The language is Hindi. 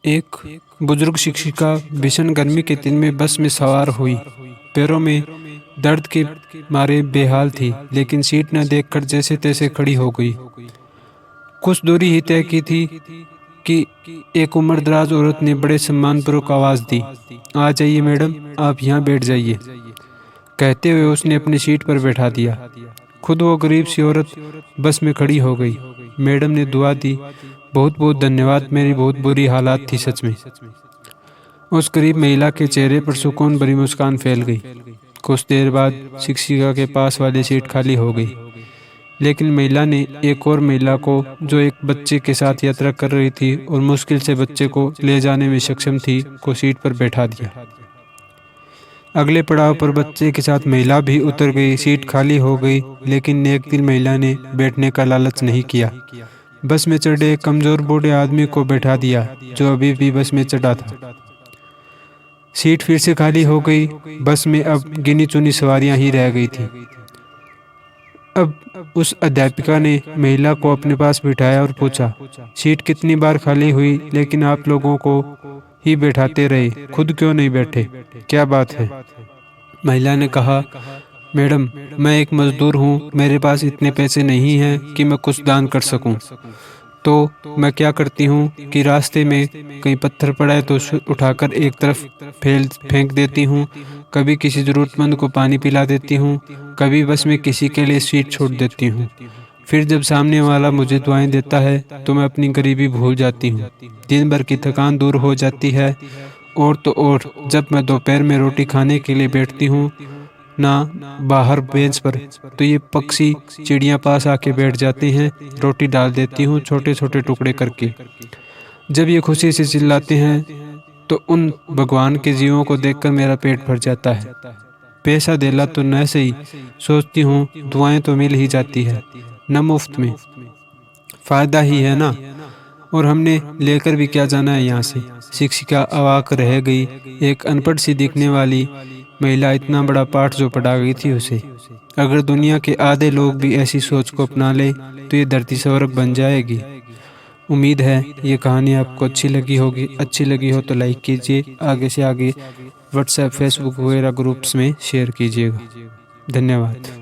एक बुजुर्ग शिक्षिका भीषण गर्मी के दिन में बस में सवार हुई। पैरों में दर्द के मारे बेहाल थी, लेकिन सीट न देखकर जैसे तैसे खड़ी हो गई। कुछ दूरी ही तय की थी कि एक उम्रदराज औरत ने बड़े सम्मानपूर्वक आवाज दी, आ जाइए मैडम, आप यहाँ बैठ जाइए। कहते हुए उसने अपनी सीट पर बैठा दिया। खुद वो गरीब सी औरत बस में खड़ी हो गई। मैडम ने दुआ दी, बहुत बहुत धन्यवाद, मेरी बहुत बुरी हालात थी सच में। उस गरीब महिला के चेहरे पर सुकून भरी मुस्कान फैल गई। कुछ देर बाद शिक्षिका के पास वाली सीट खाली हो गई, लेकिन महिला ने एक और महिला को, जो एक बच्चे के साथ यात्रा कर रही थी और मुश्किल से बच्चे को ले जाने में सक्षम थी, को सीट पर बैठा दिया। अगले पड़ाव पर बच्चे के साथ महिला भी उतर गई। सीट खाली हो गई, लेकिन नेक दिल महिला ने बैठने का लालच नहीं किया। बस में चढ़े एक कमजोर बूढ़े आदमी को बैठा दिया, जो अभी भी बस में चढ़ा था। सीट फिर से खाली हो गई। बस में अब गिनी चुनी सवारियां ही रह गई थी। अब उस अध्यापिका ने महिला को अपने पास बिठाया और पूछा, सीट कितनी बार खाली हुई, लेकिन आप लोगों को ही बैठाते रहे, खुद क्यों नहीं बैठे, क्या बात है? महिला ने कहा, मैडम, मैं एक मजदूर हूँ, मेरे पास इतने पैसे नहीं हैं कि मैं कुछ दान कर सकूं। तो मैं क्या करती हूँ कि रास्ते में कहीं पत्थर पड़ा है तो उठाकर एक तरफ फेंक देती हूँ, कभी किसी जरूरतमंद को पानी पिला देती हूँ, कभी बस में किसी के लिए सीट छोड़ देती हूँ। फिर जब सामने वाला मुझे दुआएं देता है तो मैं अपनी गरीबी भूल जाती हूँ, दिन भर की थकान दूर हो जाती है। और तो और जब मैं दोपहर में रोटी खाने के लिए बैठती हूँ ना बाहर बेंच पर, तो ये पक्षी चिड़ियाँ पास आके बैठ जाते हैं, रोटी डाल देती हूँ छोटे छोटे टुकड़े करके। जब ये खुशी से चिल्लाते हैं तो उन भगवान के जीवों को देखकर मेरा पेट भर जाता है। पैसा देला तो न सही, सोचती हूँ दुआएं तो मिल ही जाती है, न मुफ्त में, फायदा ही है ना। और हमने लेकर भी क्या जाना है यहाँ से। शिक्षिका अवाक रह गई। एक अनपढ़ सी दिखने वाली महिला इतना बड़ा पाठ जो पढ़ा गई थी उसे। अगर दुनिया के आधे लोग भी ऐसी सोच को अपना ले तो ये धरती स्वर्ग बन जाएगी। उम्मीद है ये कहानी आपको अच्छी लगी होगी। अच्छी लगी हो तो लाइक कीजिए, आगे से आगे व्हाट्सएप, फेसबुक वगैरह ग्रुप्स में शेयर कीजिएगा। धन्यवाद।